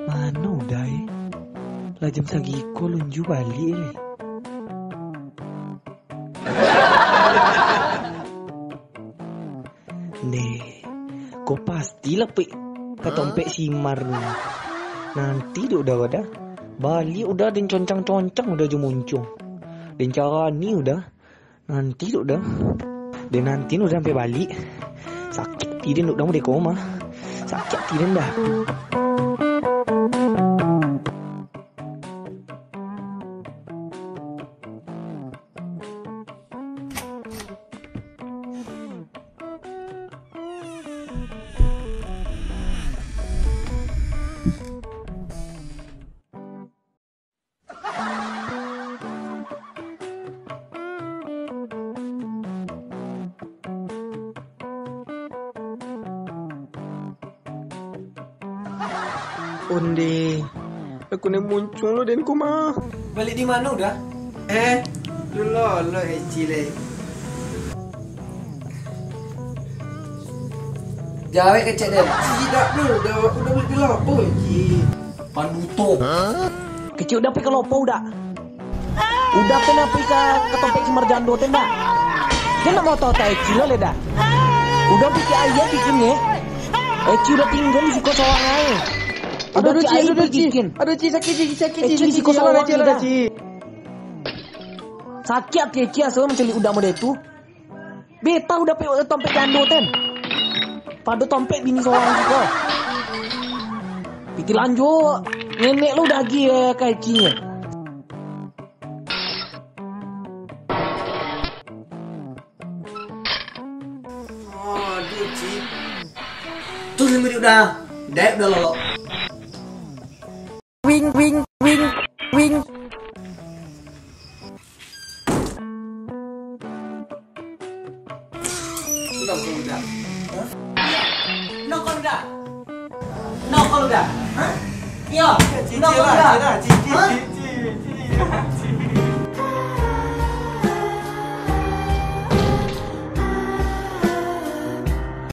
Mana udah lah jam sagiko lunju balik Nih, kau pasti lah ketompek simar lu. Nanti udah balik udah dan concang-concang udah muncung. Dan cara ni udah nanti udah dan nanti udah sampai balik sakit tidak udah mau koma sakit tidak dah. Onde, aku nih muncul lo dan kuma. Balik di mana udah? Lu lo cile. Jawa kecek deh. Tidak lu, udah balik di lopo Ci. Panduto. Kecil udah pergi ke lopo udah. Udah kena pergi ke tempat simar jando tenda. Dia nak mau tahu cile le dah. Udah pergi ayah bikinnya. Ci udah tinggal di siko soang aja. Aduh Ci sakit. Ci kosalah aja lah Ci. Sakit Ci asal menceli udah mode itu. Beta udah pe tompek jando ten. Pada tompek bini seorang juga. Pikir lanjut. Nenek lu udah lagi kayak Ci-nya. Aduh Ci. Tuh limit udah. Dek udah lo. Wing. Nokol udah. Hah? Iya. Nokol udah.